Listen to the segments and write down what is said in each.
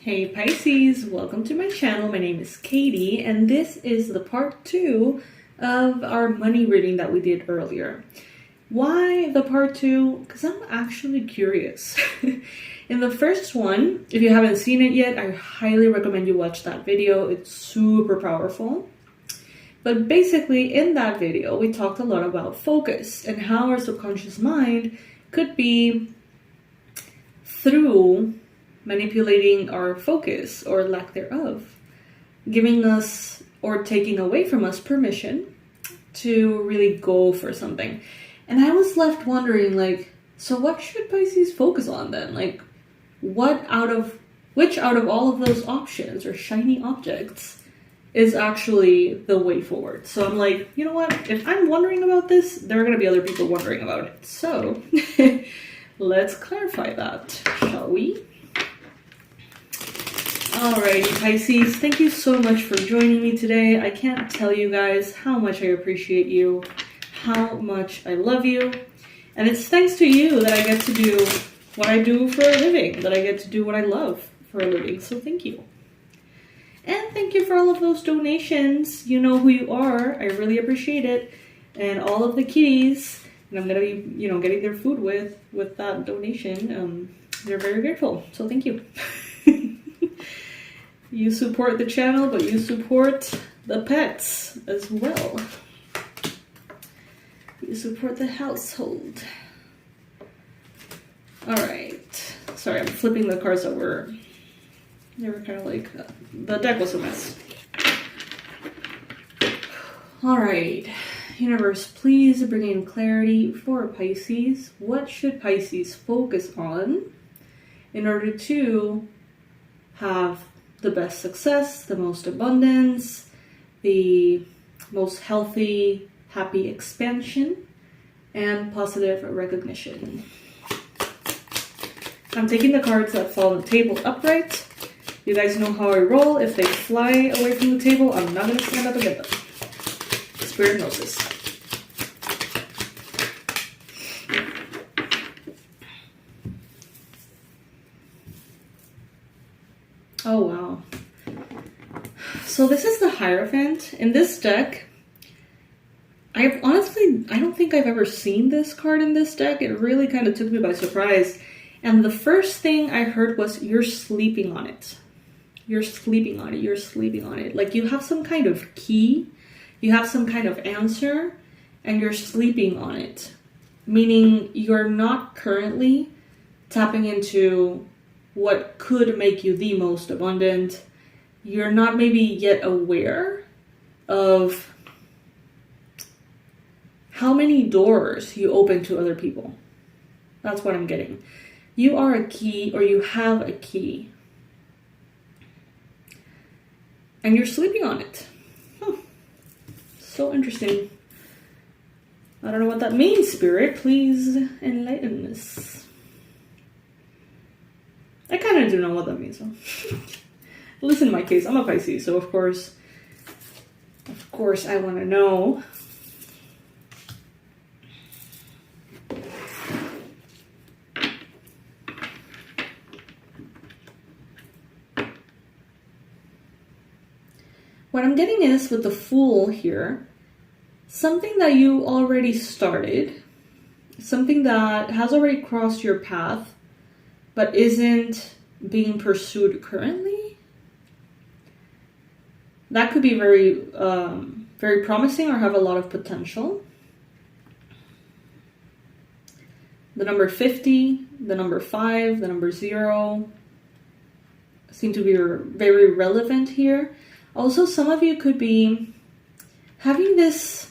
Hey Pisces, welcome to my channel. My name is Katie and this is the part 2 of our money reading that we did earlier. Why the part 2? Because I'm actually curious. In the first one, if you haven't seen it yet, I highly recommend you watch that video. It's super powerful. But basically in that video, we talked a lot about focus and how our subconscious mind could be through manipulating our focus or lack thereof, giving us or taking away from us permission to really go for something. And I was left wondering, like, so what should Pisces focus on then? Like, which out of all of those options or shiny objects is actually the way forward? So I'm like, you know what? If I'm wondering about this, there are going to be other people wondering about it. So let's clarify that, shall we? Alrighty, Pisces, thank you so much for joining me today. I can't tell you guys how much I appreciate you, how much I love you, and it's thanks to you that I get to do what I do for a living, that I get to do what I love for a living, so thank you. And thank you for all of those donations. You know who you are. I really appreciate it. And all of the kitties, and I'm gonna be, getting their food with that donation. They're very grateful, so thank you. You support the channel, but you support the pets as well. You support the household. Alright. Sorry, I'm flipping the cards over. They were kind of like, the deck was a mess. Alright. Universe, please bring in clarity for Pisces. What should Pisces focus on in order to have the best success, the most abundance, the most healthy, happy expansion, and positive recognition? I'm taking the cards that fall on the table upright. You guys know how I roll. If they fly away from the table, I'm not going to stand up and get them. Spirit knows this. Oh wow. So this is the Hierophant. In this deck, I don't think I've ever seen this card in this deck. It really kind of took me by surprise. And the first thing I heard was, you're sleeping on it. You're sleeping on it. You're sleeping on it. Like you have some kind of key, you have some kind of answer, and you're sleeping on it. Meaning you're not currently tapping into what could make you the most abundant. You're not maybe yet aware of how many doors you open to other people. That's what I'm getting. You are a key, or you have a key, and you're sleeping on it. So interesting. I don't know what that means, Spirit. Please enlighten us. I kind of do know what that means, though. Listen, in my case, I'm a Pisces, so of course I want to know. What I'm getting is, with the Fool here, something that you already started, something that has already crossed your path, but isn't being pursued currently. That could be very, very promising or have a lot of potential. The number 50, the number 5, the number 0 seem to be very relevant here. Also, some of you could be having this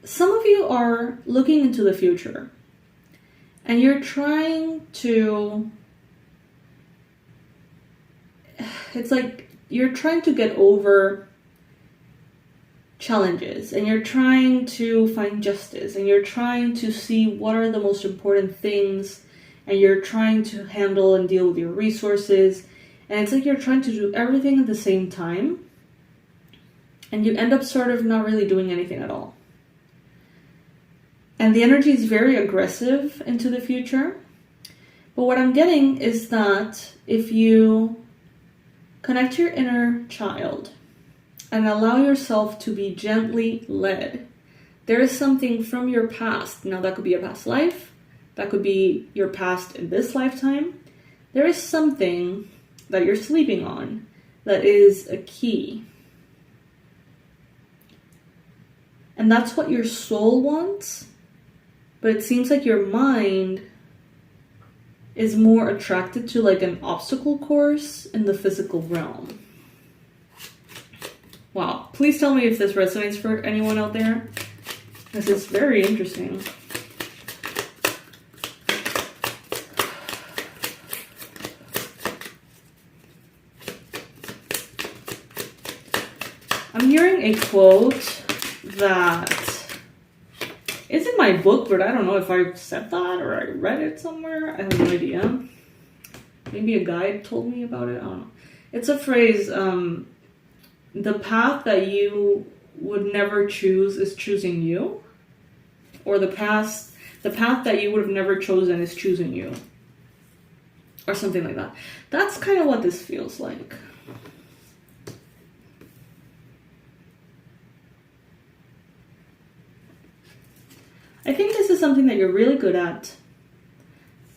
some of you are looking into the future and you're trying to, it's like you're trying to get over challenges, and you're trying to find justice, and you're trying to see what are the most important things, and you're trying to handle and deal with your resources, and it's like you're trying to do everything at the same time, and you end up sort of not really doing anything at all. And the energy is very aggressive into the future. But what I'm getting is that if you connect to your inner child and allow yourself to be gently led, there is something from your past. Now that could be a past life. That could be your past in this lifetime. There is something that you're sleeping on that is a key. And that's what your soul wants. But it seems like your mind is more attracted to like an obstacle course in the physical realm. Wow. Please tell me if this resonates for anyone out there. This is very interesting. I'm hearing a quote that it's in my book, but I don't know if I said that or I read it somewhere. I have no idea. Maybe a guide told me about it. I don't know. It's a phrase, the path that you would never choose is choosing you. Or the path that you would have never chosen is choosing you. Or something like that. That's kind of what this feels like. I think this is something that you're really good at,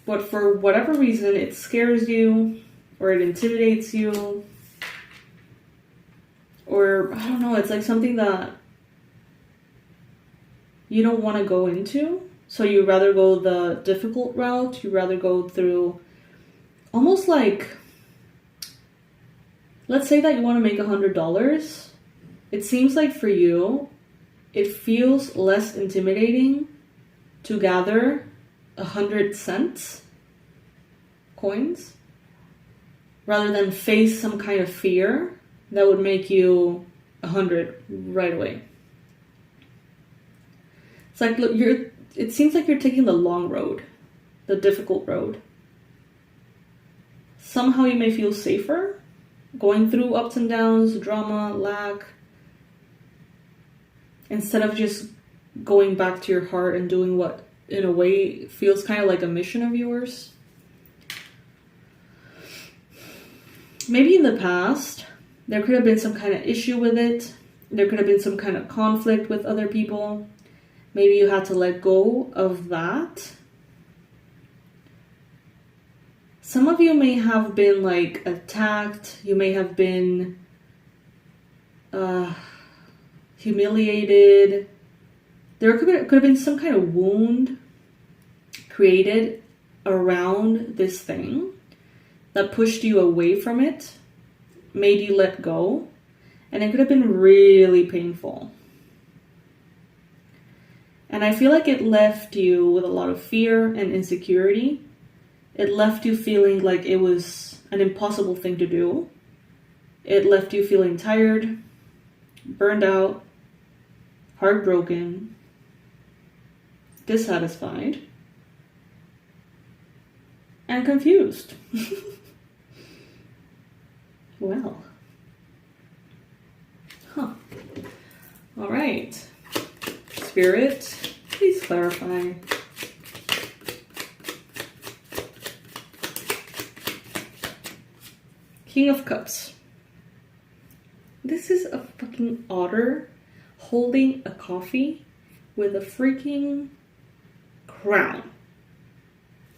but for whatever reason it scares you, or it intimidates you, or I don't know, it's like something that you don't want to go into, so you rather go the difficult route, you rather go through almost like, let's say that you want to make $100, it seems like for you, it feels less intimidating to gather 100 cents coins rather than face some kind of fear that would make you 100 right away. It's like it seems like you're taking the long road, the difficult road. Somehow you may feel safer going through ups and downs, drama, lack, instead of just going back to your heart and doing what, in a way, feels kind of like a mission of yours. Maybe in the past, there could have been some kind of issue with it. There could have been some kind of conflict with other people. Maybe you had to let go of that. Some of you may have been like attacked. You may have been humiliated. There could have been some kind of wound created around this thing that pushed you away from it, made you let go, and it could have been really painful. And I feel like it left you with a lot of fear and insecurity. It left you feeling like it was an impossible thing to do. It left you feeling tired, burned out, heartbroken, dissatisfied, and confused. Well. Huh. All right. Spirit, please clarify. King of Cups. This is a fucking otter holding a coffee with a freaking crown.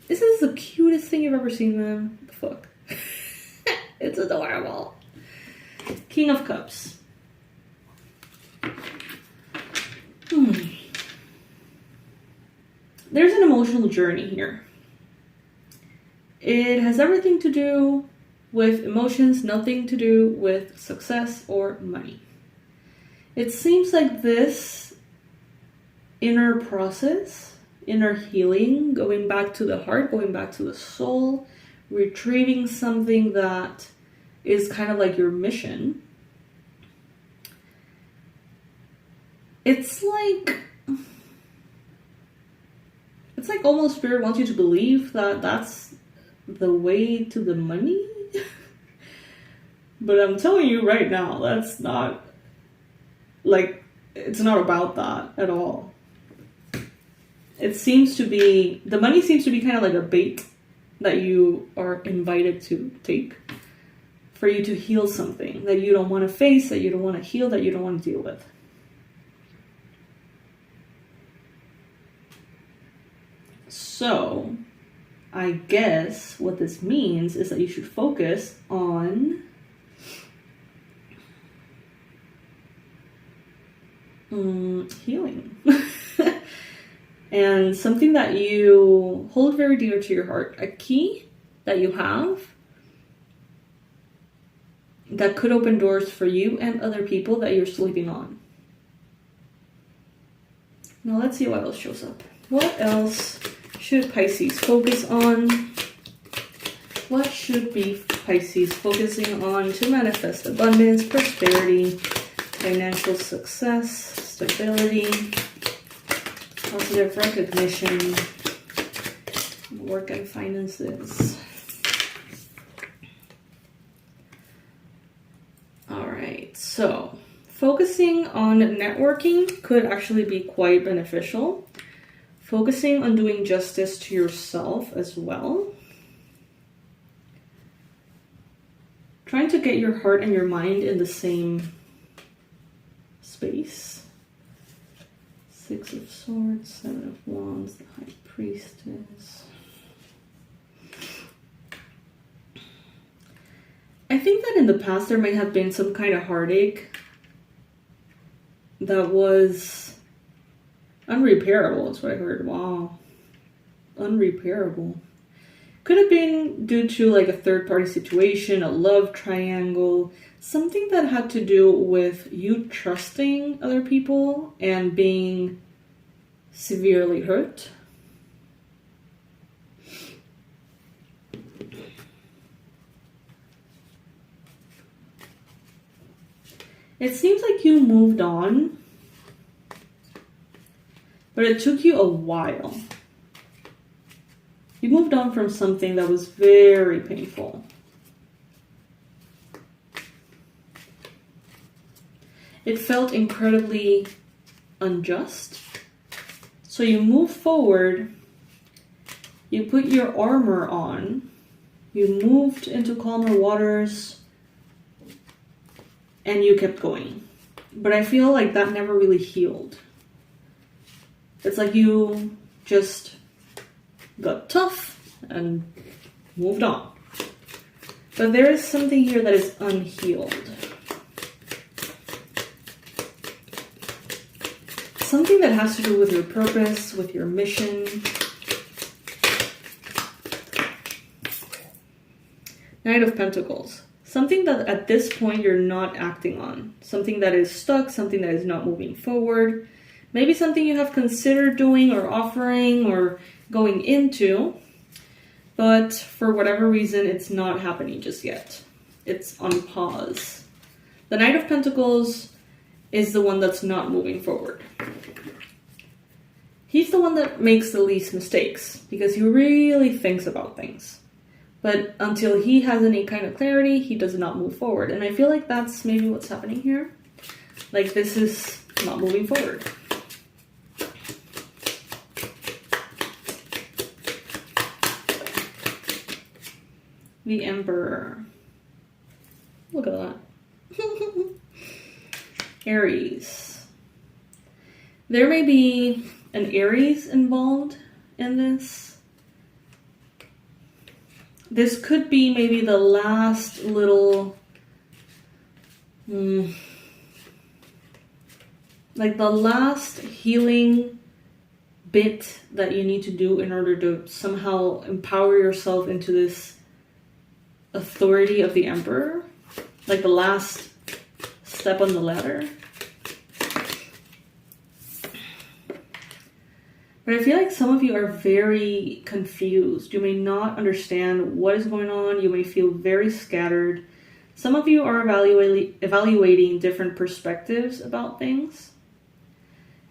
This is the cutest thing you've ever seen, man. What the fuck? It's adorable. King of Cups. There's an emotional journey here. It has everything to do with emotions, nothing to do with success or money. It seems like this inner process, inner healing, going back to the heart, going back to the soul, retrieving something that is kind of like your mission. It's like almost Spirit wants you to believe that that's the way to the money. But I'm telling you right now, that's not, like, it's not about that at all. it seems to be, the money seems to be kind of like a bait that you are invited to take for you to heal something that you don't want to face, that you don't want to heal, that you don't want to deal with. So, I guess what this means is that you should focus on healing. And something that you hold very dear to your heart, a key that you have that could open doors for you and other people that you're sleeping on. Now let's see what else shows up. What else should Pisces focus on? What should be Pisces focusing on to manifest abundance, prosperity, financial success, stability, positive recognition, work and finances? All right, so focusing on networking could actually be quite beneficial. Focusing on doing justice to yourself as well. Trying to get your heart and your mind in the same space. Six of Swords, Seven of Wands, the High Priestess. I think that in the past there may have been some kind of heartache that was unrepairable. That's what I heard. Wow. Unrepairable. Could have been due to like a third-party situation, a love triangle, something that had to do with you trusting other people and being severely hurt. It seems like you moved on, but it took you a while. You moved on from something that was very painful. It felt incredibly unjust. So you moved forward, you put your armor on, you moved into calmer waters, and you kept going. But I feel like that never really healed. It's like you just got tough and moved on. But there is something here that is unhealed. Something that has to do with your purpose, with your mission. Knight of Pentacles. Something that at this point you're not acting on. Something that is stuck, something that is not moving forward. Maybe something you have considered doing or offering or going into, but for whatever reason, it's not happening just yet. It's on pause. The Knight of Pentacles is the one that's not moving forward. He's the one that makes the least mistakes because he really thinks about things. But until he has any kind of clarity, he does not move forward. And I feel like that's maybe what's happening here. Like this is not moving forward. The Emperor. Look at that. Aries. There may be an Aries involved in this. This could be maybe the last little, like the last healing bit that you need to do in order to somehow empower yourself into this authority of the Emperor. Like the last step on the ladder. But I feel like some of you are very confused. You may not understand what is going on. You may feel very scattered. Some of you are evaluating different perspectives about things.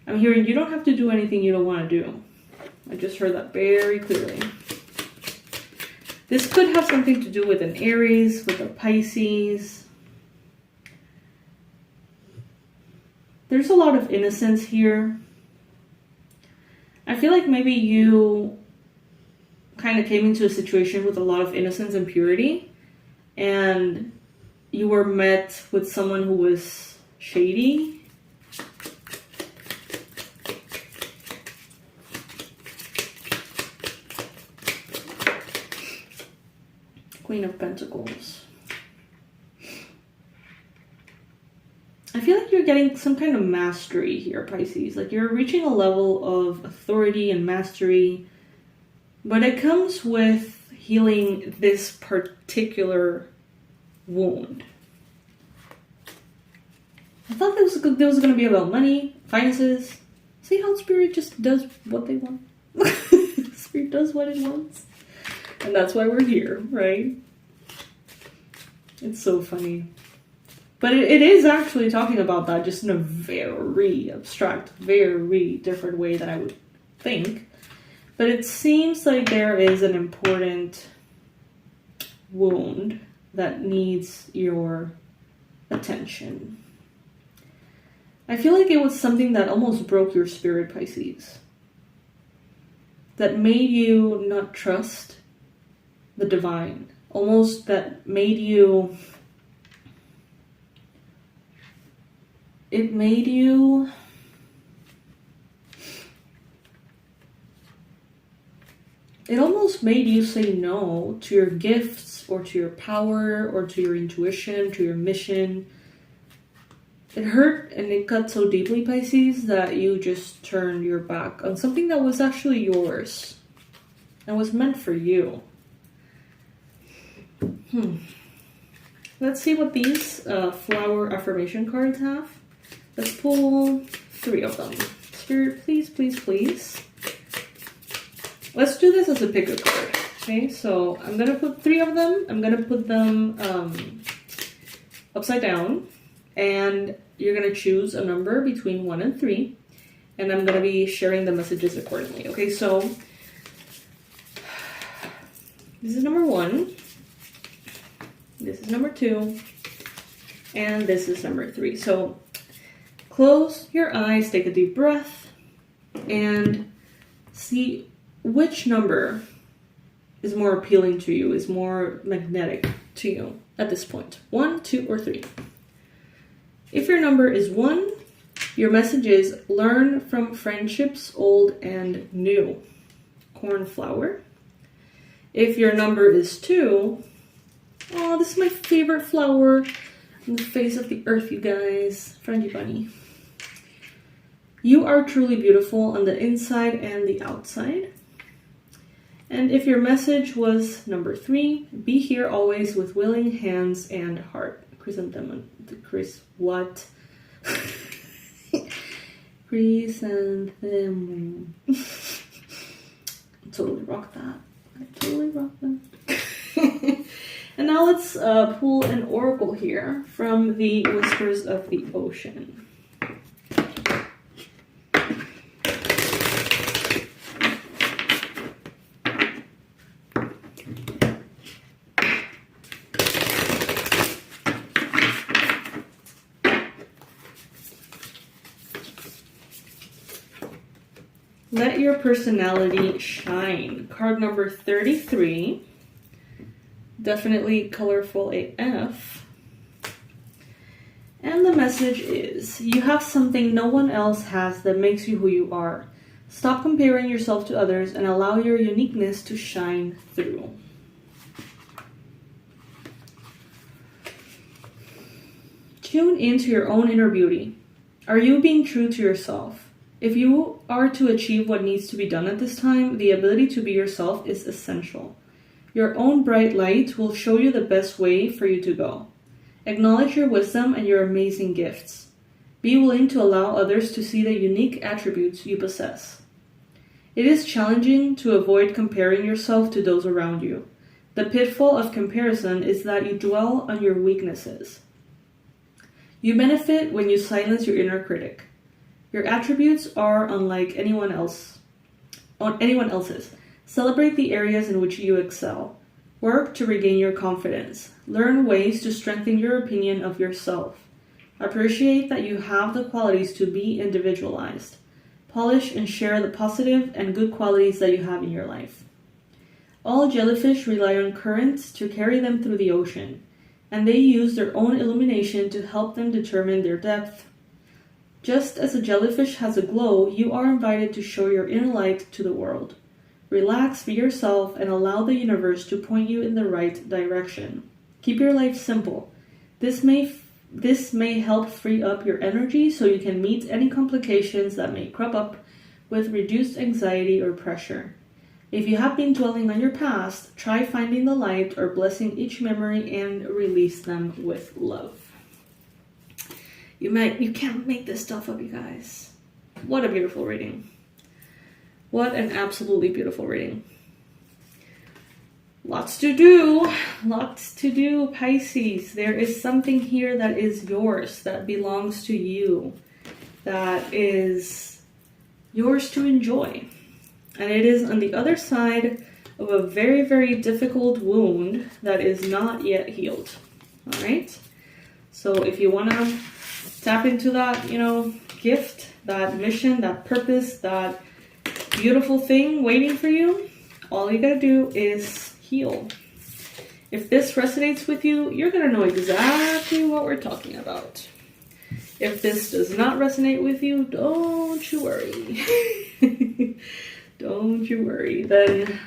I'm hearing you don't have to do anything you don't want to do. I just heard that very clearly. This could have something to do with an Aries, with a Pisces. There's a lot of innocence here. I feel like maybe you kind of came into a situation with a lot of innocence and purity, and you were met with someone who was shady. Queen of Pentacles. I feel like you're getting some kind of mastery here, Pisces. Like you're reaching a level of authority and mastery, but it comes with healing this particular wound. I thought this was going to be about money, finances. See how Spirit just does what they want? Spirit does what it wants. And that's why we're here, right? It's so funny. But it is actually talking about that just in a very abstract, very different way than I would think. But it seems like there is an important wound that needs your attention. I feel like it was something that almost broke your spirit, Pisces. That made you not trust the divine. Almost that made you... It made you... It almost made you say no to your gifts or to your power or to your intuition, to your mission. It hurt and it cut so deeply, Pisces, that you just turned your back on something that was actually yours and was meant for you. Let's see what these flower affirmation cards have. Let's pull 3 of them. Spirit, please, please, please. Let's do this as a pick a card. Okay, so I'm going to put 3 of them. I'm going to put them upside down. And you're going to choose a number between 1 and 3. And I'm going to be sharing the messages accordingly. Okay, so this is number 1. This is number 2. And this is number 3. So close your eyes, take a deep breath, and see which number is more appealing to you, is more magnetic to you at this point. 1, 2, or 3. If your number is 1, your message is learn from friendships old and new. Cornflower. If your number is 2, oh, this is my favorite flower on the face of the earth, you guys. Friendly bunny. You are truly beautiful on the inside and the outside. And if your message was number 3, be here always with willing hands and heart. Chrysanthemum. What? Chrysanthemum. Totally rock that. I totally rock that. And now let's pull an oracle here from the Whispers of the Ocean. Let your personality shine. Card number 33. Definitely colorful AF. And the message is, you have something no one else has that makes you who you are. Stop comparing yourself to others and allow your uniqueness to shine through. Tune into your own inner beauty. Are you being true to yourself? If you are to achieve what needs to be done at this time, the ability to be yourself is essential. Your own bright light will show you the best way for you to go. Acknowledge your wisdom and your amazing gifts. Be willing to allow others to see the unique attributes you possess. It is challenging to avoid comparing yourself to those around you. The pitfall of comparison is that you dwell on your weaknesses. You benefit when you silence your inner critic. Your attributes are unlike anyone else's. Celebrate the areas in which you excel. Work to regain your confidence. Learn ways to strengthen your opinion of yourself. Appreciate that you have the qualities to be individualized. Polish and share the positive and good qualities that you have in your life. All jellyfish rely on currents to carry them through the ocean, and they use their own illumination to help them determine their depth. Just as a jellyfish has a glow, you are invited to show your inner light to the world. Relax, be yourself, and allow the universe to point you in the right direction. Keep your life simple. This may help free up your energy so you can meet any complications that may crop up with reduced anxiety or pressure. If you have been dwelling on your past, try finding the light or blessing each memory and release them with love. You can't make this stuff up, you guys. What a beautiful reading. What an absolutely beautiful reading. Lots to do, Pisces. There is something here that is yours, that belongs to you, that is yours to enjoy. And it is on the other side of a very, very difficult wound that is not yet healed. All right? So if you want to tap into that, gift, that mission, that purpose, that beautiful thing waiting for you, all you gotta do is heal. If this resonates with you, you're gonna know exactly what we're talking about. If this does not resonate with you, don't you worry. Don't you worry. Then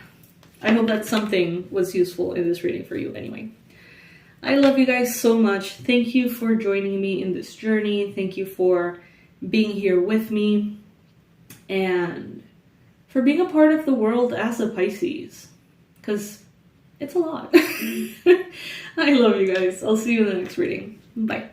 I hope that something was useful in this reading for you anyway. I love you guys so much. Thank you for joining me in this journey. Thank you for being here with me and for being a part of the world as a Pisces, because it's a lot. I love you guys. I'll see you in the next reading. Bye.